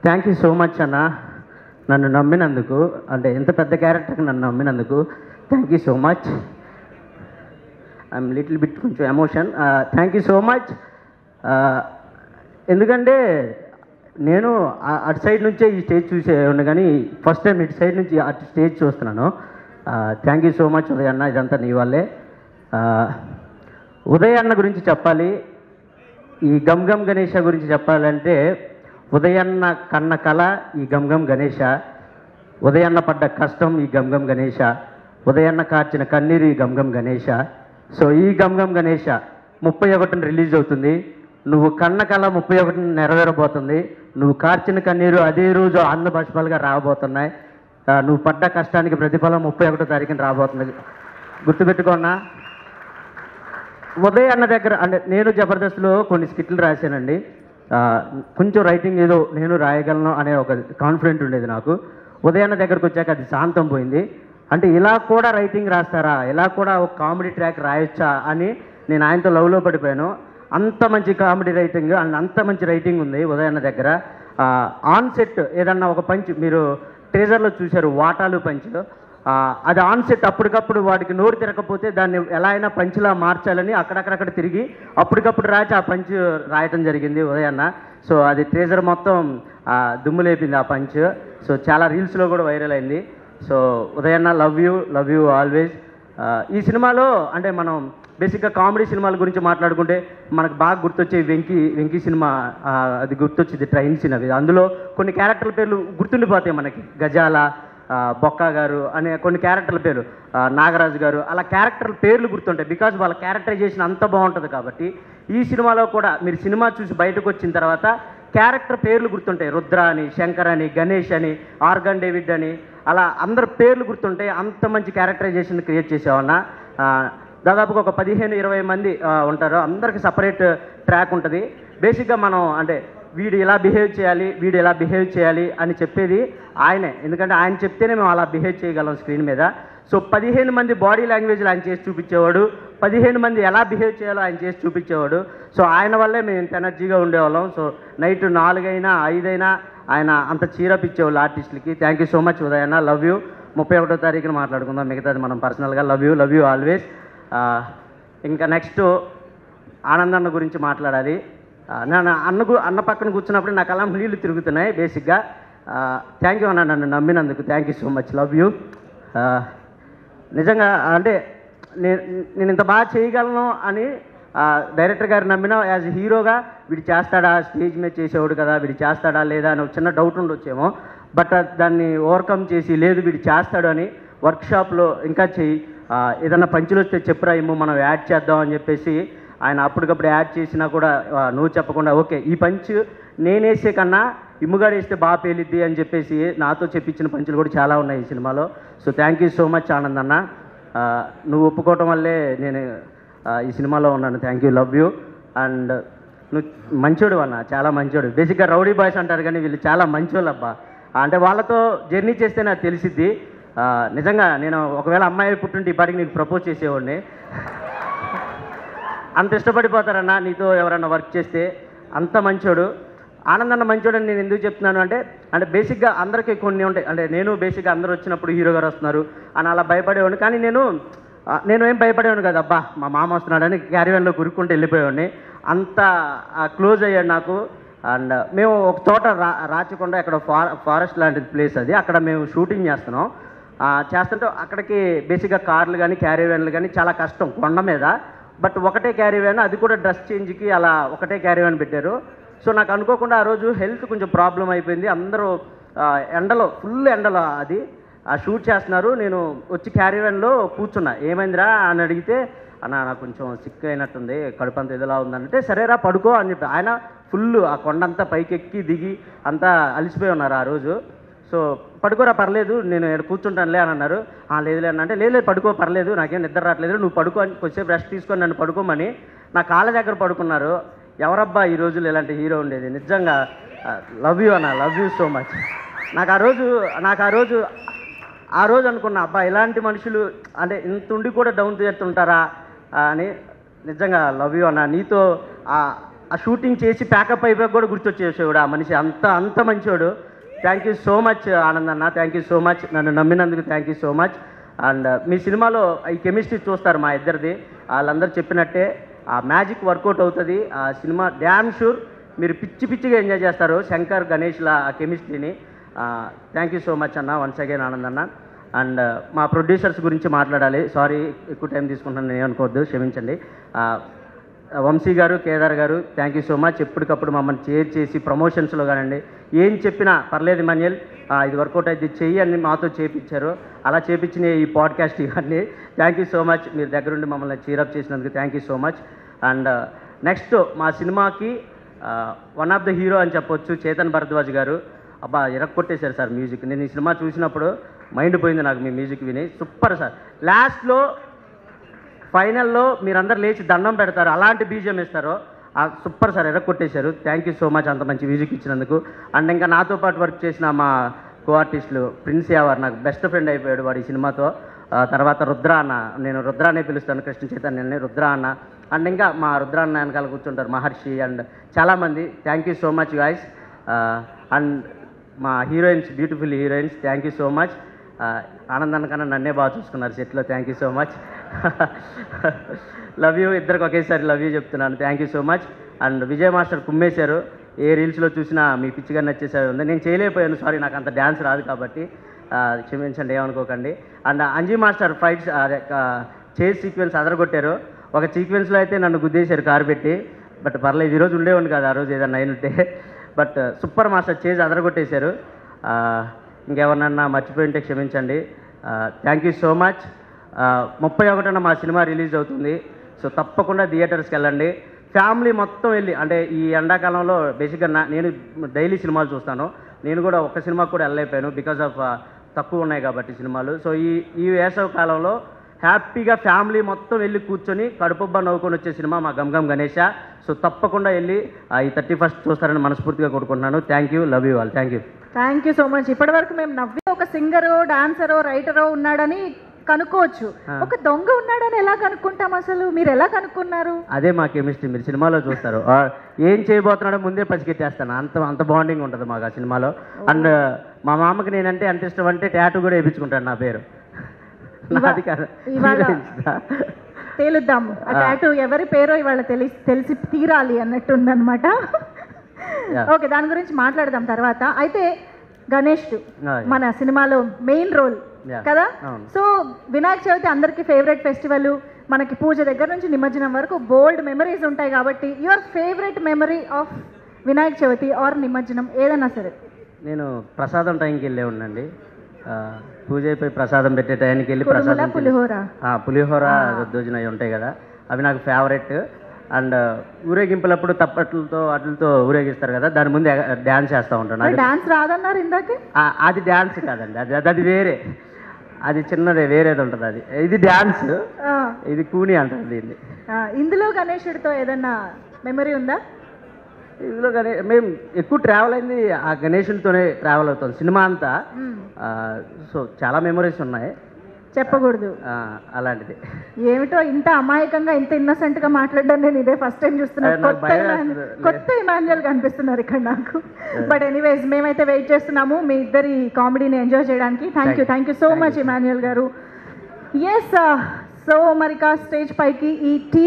Thank you so much అన్న, నన్ను నమ్మినందుకు, అంటే ఇంత పెద్ద క్యారెక్టర్కి నన్ను నమ్మినందుకు thank you so much. I'm little bit కొంచెం emotion. Thank you so much. ఎందుకంటే నేను అటు సైడ్ నుంచే ఈ స్టేజ్ చూసేవాడిని, కానీ ఫస్ట్ టైం ఇటు సైడ్ నుంచి అటు స్టేజ్ చూస్తున్నాను. Thank you so much Uday అన్న, ఇదంతా నీ వల్లే. ఉదయ్ అన్న గురించి చెప్పాలి, ఈ గమ్ గమ్ గణేష గురించి చెప్పాలంటే ఉదయన్న కన్న కళ ఈ గమ్ గమ్ గణేష, ఉదయన్న పడ్డ కష్టం ఈ గమ్ గమ్ గణేష, ఉదయన్న కార్చిన కన్నీరు ఈ గమ్ గమ్ గణేష. సో ఈ గమ్ గమ్ గణేష 31న రిలీజ్ అవుతుంది. నువ్వు కన్న కళ 31న నెరవేరబోతుంది. నువ్వు కార్చిన కన్నీరు అదే రోజు అన్న బాష్పాలుగా రాబోతున్నాయి. నువ్వు పడ్డ కష్టానికి ప్రతిఫలం 31వ తారీఖున రాబోతుంది. గుర్తుపెట్టుకున్నా. ఉదయ్ అన్న దగ్గర అంటే నేను జబర్దస్త్లో కొన్ని స్కిట్లు రాశానండి. కొంచెం రైటింగ్ ఏదో నేను రాయగలను అనే ఒక కాన్ఫిడెంట్ ఉండేది నాకు. ఉదయ్ అన్న దగ్గరకు వచ్చాక అది శాంతం పోయింది. అంటే ఇలా కూడా రైటింగ్ రాస్తారా, ఇలా కూడా ఒక కామెడీ ట్రాక్ రాయొచ్చా అని నేను ఆయనతో లవ్లో పడిపోయాను. అంత మంచి కామెడీ రైటింగ్ అండ్ అంత మంచి రైటింగ్ ఉంది ఉదయ్ అన్న దగ్గర. ఆన్ సెట్ ఏదన్నా ఒక పంచ్ మీరు ట్రేజర్లో చూశారు, వాటాలు పంచ్, అది ఆన్ సెట్ అప్పటికప్పుడు వాడికి నోరు తిరగకపోతే దాన్ని ఎలా అయినా పంచ్లా మార్చాలని అక్కడక్కడక్కడ తిరిగి అప్పటికప్పుడు రాచి ఆ పంచ్ రాయటం జరిగింది ఉదయ్ అన్న. సో అది ట్రేజర్ మొత్తం దుమ్ము లేపింది ఆ పంచ్. సో చాలా రీల్స్లో కూడా వైరల్ అయింది. సో ఉదయ్ అన్న లవ్ యూ ఆల్వేస్. ఈ సినిమాలో అంటే మనం బేసిక్గా కామెడీ సినిమాల గురించి మాట్లాడుకుంటే మనకు బాగా గుర్తొచ్చే వెంకీ సినిమా, అది గుర్తొచ్చింది, ట్రైన్ సీన్. అవి అందులో కొన్ని క్యారెక్టర్ల పేర్లు గుర్తుండిపోతాయి మనకి. గజాల, బొక్క గారు అనే కొన్ని క్యారెక్టర్ల పేరు, నాగరాజు గారు, అలా క్యారెక్టర్ల పేర్లు గుర్తుంటాయి. బికాజ్ వాళ్ళ క్యారెక్టరైజేషన్ అంత బాగుంటుంది కాబట్టి. ఈ సినిమాలో కూడా మీరు సినిమా చూసి బయటకు వచ్చిన తర్వాత క్యారెక్టర్ పేర్లు గుర్తుంటాయి. రుద్ర అని, శంకర్ అని, గణేష్ అని, ఆర్గన్ డేవిడ్ అని, అలా అందరు పేర్లు గుర్తుంటాయి. అంత మంచి క్యారెక్టరైజేషన్ క్రియేట్ చేసేవన్నా. దాదాపుగా ఒక 15-20 మంది ఉంటారు. అందరికి సపరేట్ ట్రాక్ ఉంటుంది. బేసిక్గా మనం అంటే వీడు ఇలా బిహేవ్ చేయాలి అని చెప్పేది ఆయనే. ఎందుకంటే ఆయన చెప్తేనే మేము అలా బిహేవ్ చేయగలం స్క్రీన్ మీద. సో 15 మంది బాడీ లాంగ్వేజ్లు ఆయన చేసి చూపించేవాడు, 15 మంది ఎలా బిహేవ్ చేయాలో ఆయన చేసి చూపించేవాడు. సో ఆయన వల్లే మేము ఇంత ఎనర్జీగా ఉండేవాళ్ళం. సో నైట్ 4 అయినా 5 అయినా ఆయన అంత చీరప్ ఇచ్చేవాళ్ళు ఆర్టిస్టులకి. Thank you so much Uday అన్న, లవ్ యూ. 31వ తారీఖున మాట్లాడుకుందాం మిగతాది మనం పర్సనల్గా. Love you always. ఇంకా నెక్స్ట్ ఆనందన్న గురించి మాట్లాడాలి. నేను అన్న పక్కన కూర్చున్నప్పుడు నాకు అలా నీళ్ళు తిరుగుతున్నాయి బేసిక్గా. థ్యాంక్ యూ అన్న, నన్ను నమ్మినందుకు thank you so much, love you. నిజంగా అంటే నేను ఇంత బాగా చేయగలను అని డైరెక్టర్ గారు నమ్మిన యాజ్ హీరోగా వీడు చేస్తాడా, స్టేజ్ మీద చేసేవాడు కదా, వీడు చేస్తాడా లేదా అని ఒక చిన్న డౌట్ ఉండొచ్చేమో. బట్ దాన్ని ఓవర్కమ్ చేసి లేదు వీడు చేస్తాడు అని వర్క్షాప్లో ఇంకా చెయ్యి, ఏదన్నా పంచులు వస్తే చెప్పురా ఇమ్ము మనం యాడ్ చేద్దాం అని చెప్పేసి ఆయన అప్పటికప్పుడు యాడ్ చేసినా కూడా నువ్వు చెప్పకుండా ఓకే ఈ పంచ్ నేనేసే కన్నా ఇమ్ముగాడు వేస్తే బాగా పేలిద్ది అని చెప్పేసి నాతో చెప్పించిన పంచులు కూడా చాలా ఉన్నాయి ఈ సినిమాలో. So thank you so much Anand అన్న, నువ్వు ఒప్పుకోవటం వల్లే నేను ఈ సినిమాలో ఉన్నాను. Thank you, love you. And నువ్వు మంచోడు అన్న, చాలా మంచోడు. బేసిక్గా రౌడీ బాయ్స్ అంటారు కానీ వీళ్ళు చాలా మంచోళ్ళు అబ్బా. అంటే వాళ్ళతో జర్నీ చేస్తే నాకు తెలిసిద్ది. నిజంగా నేను ఒకవేళ అమ్మాయి పుట్టుంటే ఇప్పటికి నీకు ప్రపోజ్ చేసేవాడిని. అంత ఇష్టపడిపోతారన్నా నీతో ఎవరన్నా వర్క్ చేస్తే. అంత మంచోడు ఆనందన్న. మంచోడు అని నేను ఎందుకు చెప్తున్నాను అంటే బేసిక్గా అందరికీ కొన్ని ఉంటాయి. అంటే నేను బేసిక్గా అందరూ వచ్చినప్పుడు హీరో గారు వస్తున్నారు అని అలా భయపడేవాడిని. కానీ నేను ఏం భయపడేవాడిని కదా, అబ్బా మా మామ వస్తున్నాడని క్యారీవన్లో గురుక్కుంటూ వెళ్ళిపోయేవాడిని. అంత క్లోజ్ అయ్యాడు నాకు. అండ్ మేము ఒక చోట రాచకొండ, అక్కడ ఫారెస్ట్ లాంటి ప్లేస్ అది, అక్కడ మేము షూటింగ్ చేస్తుంటే అక్కడికి బేసిక్గా కార్లు కానీ క్యారీవన్లు కానీ చాలా కష్టం కొండ మీద. బట్ ఒకటే క్యారీవన్, అది కూడా డ్రెస్ చేంజ్కి అలా ఒకటే క్యారీవన్ పెట్టారు. సో నాకు అనుకోకుండా ఆ రోజు హెల్త్ కొంచెం ప్రాబ్లం అయిపోయింది. అందరూ ఎండలో, ఫుల్ ఎండలో అది షూట్ చేస్తున్నారు. నేను వచ్చి క్యారీవన్లో కూర్చున్నా. ఏమైందిరా అని అడిగితే అన్న నాకు కొంచెం సిక్ అయినట్టుంది, కడుపు అంతా ఎదులా ఉందంటే సరేరా పడుకో అని చెప్పి ఆయన ఫుల్ ఆ కొండంతా పైకి ఎక్కి దిగి అంతా అలిసిపోయి ఉన్నారు ఆ రోజు. సో పడుకోరా పర్లేదు నేను ఇక్కడ కూర్చుంటానులే అని అన్నారు. లేదులే అన్న అంటే లేదు పడుకో పర్లేదు నాకేం నిద్ర రావట్లేదు, నువ్వు పడుకో అని కొంచెంసేపు రెస్ట్ తీసుకొని నన్ను పడుకోమని నా కాళ్ళ దగ్గర పడుకున్నారు. ఎవరబ్బా ఈ రోజులు ఇలాంటి హీరో ఉండేది. నిజంగా లవ్ యూ అన్న, లవ్ యూ సో మచ్. నాకు ఆ రోజు అనుకున్నా అబ్బా ఇలాంటి మనుషులు అంటే ఇంత ఉండి కూడా డౌన్ టు ఎర్త్ ఉంటారా అని. నిజంగా లవ్ యూ అన్న. నీతో ఆ షూటింగ్ చేసి ప్యాకప్ అయిపోయి కూడా గుర్తొచ్చేసేవాడు ఆ మనిషి, అంత అంత మంచివాడు. Thank you so much Anand అన్న, థ్యాంక్ యూ సో మచ్, నన్ను నమ్మినందుకు thank you so much. And మీ సినిమాలో ఈ కెమిస్ట్రీ చూస్తారు మా ఇద్దరిది, వాళ్ళందరూ చెప్పినట్టే ఆ మ్యాజిక్ వర్కౌట్ అవుతుంది. ఆ సినిమా డ్యామ్ షూర్ మీరు పిచ్చి పిచ్చిగా ఎంజాయ్ చేస్తారు శంకర్ గణేష్ల ఆ కెమిస్ట్రీని. థ్యాంక్ యూ సో మచ్ అన్న, వన్స్ అగైన్ ఆనంద్ అన్న. అండ్ మా ప్రొడ్యూసర్స్ గురించి మాట్లాడాలి, సారీ ఎక్కువ టైం తీసుకుంటాను, నేను అనుకోవద్దు, క్షమించండి. వంశీ గారు, కేదార్ గారు, థ్యాంక్ యూ సో మచ్. ఎప్పటికప్పుడు మమ్మల్ని చేర్ చేసి ప్రమోషన్స్లో కానండి ఏం చెప్పినా పర్లేదు మాన్యుల్ ఇది వర్కౌట్ అయితే చెయ్యి అని మాతో చేపించారు. అలా చేపించిన ఈ పాడ్కాస్ట్ ఇవన్నీ థ్యాంక్ యూ సో మచ్. మీరు దగ్గరుండి మమ్మల్ని చీరప్ చేసినందుకు thank you so much. And next మా సినిమాకి వన్ ఆఫ్ ద హీరో అని చెప్పొచ్చు చేతన్ భరద్వాజ్ గారు. అబ్బా ఇరక్కొట్టేశారు సార్ మ్యూజిక్. నేను ఈ సినిమా చూసినప్పుడు మైండ్ పోయింది నాకు మీ మ్యూజిక్ విని, సూపర్ సార్. లాస్ట్లో ఫైనల్లో మీరందరూ లేచి దండం పెడతారు, అలాంటి బీజియం ఇస్తారు, సూపర్ సార్, ఎరగొట్టేశారు. థ్యాంక్ యూ సో మచ్ అంత మంచి మ్యూజిక్ ఇచ్చినందుకు. అండ్ ఇంకా నాతో పాటు వర్క్ చేసిన మా కో ఆర్టిస్టులు ప్రిన్స్ యావర్ నాకు బెస్ట్ ఫ్రెండ్ అయిపోయాడు వాడు ఈ సినిమాతో. తర్వాత రుద్ర అన్న, నేను రుద్ర అనే పిలుస్తాను, కృష్ణ చైతన్యని రుద్ర అన్న. అండ్ ఇంకా మా రుద్ర అన్న వెనకాల కూర్చుంటారు మహర్షి అండ్ చాలామంది. Thank you so much guys. And మా heroines, beautiful heroines, thank you so much. ఆనందాన్ని కన్నా నన్నే బాగా చూసుకున్నారు సెట్లో, thank you so much. Love you, ఇద్దరికి ఒకేసారి లవ్ యూ చెప్తున్నాను, thank you so much. And Vijay master కుమ్మేశారు, ఏ రీల్స్లో చూసినా మీ పిచ్చిగా నచ్చేసారి ఉంది. నేను చేయలేకపోయాను, సారీ, నాకు అంత డ్యాన్స్ రాదు కాబట్టి క్షమించండి, ఏమనుకోకండి. And Anji master fights chase sequence అదరగొట్టారు. ఒక సీక్వెన్స్లో అయితే నన్ను గుద్దేశారు కారు పెట్టి, బట్ పర్లేదు, ఈరోజు ఉండేవాడు కాదు, ఆ రోజు ఏదన్నా అయినట్టే. బట్ సూపర్ మాస్టర్ చేజ్ అదరగొట్టేశారు. ఇంకెవరినన్నా మర్చిపోయి ఉంటే క్షమించండి. Thank you so much. 31న మా సినిమా రిలీజ్ అవుతుంది, సో తప్పకుండా థియేటర్స్కి వెళ్ళండి. ఫ్యామిలీ మొత్తం వెళ్ళి, అంటే ఈ ఎండాకాలంలో బేసిక్గా నేను డైలీ సినిమాలు చూస్తాను, నేను కూడా ఒక్క సినిమాకి కూడా వెళ్ళలేకపోయాను బికాజ్ ఆఫ్ తక్కువ ఉన్నాయి కాబట్టి సినిమాలు. సో ఈ వేసవి కాలంలో హ్యాపీగా ఫ్యామిలీ మొత్తం వెళ్ళి కూర్చొని కడుపుబ్బా నవ్వుకొని వచ్చే సినిమా మా గమ్ గణేష. సో తప్పకుండా వెళ్ళి ఈ 31st చూస్తారని మనస్ఫూర్తిగా కోరుకుంటున్నాను. Thank you, love you all, thank you. Thank you so much. ఇప్పటివరకు మేము నవ్వి ఒక సింగరో, డాన్సరో, రైటరో ఉన్నాడని కనుక్కోవచ్చు, ఒక దొంగ ఉన్నాడని ఎలా కనుక్కుంటాం? అసలు మీరు ఎలా కనుక్కున్నారు? అదే మా కెమిస్ట్రీ, మీరు సినిమాలో చూస్తారు. ఏం చేయబోతున్నాడో ముందే పసిగెట్టేస్తాను, అంత బాండింగ్ ఉంటుంది మాకు ఆ సినిమాలో. అండ్ మా మామకి నేనంటే ఎంత ఇష్టం అంటే టాటూ కూడా వేయించుకుంటాను నా పేరు. నాది కాదు, తేలుద్దాం ఆ టాటూ ఎవరి పేరో ఇవాళ తెలిసి తీరాలి అన్నట్టు ఉందన్నమాట. ఓకే, దాని గురించి మాట్లాడదాం తర్వాత. అయితే గణేష్ మన సినిమాలో మెయిన్ రోల్ కదా. సో వినాయక చవితి అందరికీ ఫేవరెట్ ఫెస్టివల్, మనకి పూజ దగ్గర నుంచి నిమజ్జనం వరకు బోల్డ్ మెమరీస్ ఉంటాయి కాబట్టి your favourite memory of Vinayaka Chavithi or నిమజ్జనం ఏదైనా సరే. నేను ప్రసాదం టైంకి వెళ్ళే ఉండండి, పూజ అయిపోయి ప్రసాదం పెట్టే టైంకి వెళ్ళి ప్రసాదం, పులిహోర దోజన అవి ఉంటాయి కదా, అవి నాకు ఫేవరెట్. అండ్ ఊరేగింపులప్పుడు తప్పట్లతో వాటితో ఊరేగిస్తారు కదా, దాని ముందు డ్యాన్స్ చేస్తూ ఉంటాను. డాన్స్ రాదన్నారు ఇందాక, అది డ్యాన్స్ కాదండి, అది వేరే, అది చిన్నదే వేరేది ఉంటుంది. అది ఇది డ్యాన్స్, ఇది కూని అంటారు దీన్ని. ఇందులో గణేశుడితో ఏదన్నా మెమరీ ఉందా? ఇందులో మేము ఎక్కువ ట్రావెల్ అయింది ఆ గణేశునితోనే ట్రావెల్ అవుతాం సినిమా అంతా. సో చాలా మెమరీస్ ఉన్నాయి, చెప్పకూడదు అలాంటిది. ఏమిటో ఇంత అమాయకంగా ఇంత ఇన్నోసెంట్ గా మాట్లాడడం నేను ఇదే ఫస్ట్ టైం చూస్తున్నాను. కొత్త ఇమాన్యుయల్ కనిపిస్తున్నారు ఇక్కడ నాకు. బట్ ఎనీవేస్ మేమైతే వెయిట్ చేస్తున్నాము మీ ఇద్దరి కామెడీని ఎంజాయ్ చేయడానికి. Thank you so much Emmanuel గారు. ఎస్, సో మరి స్టేజ్ పైకి ఈ టీ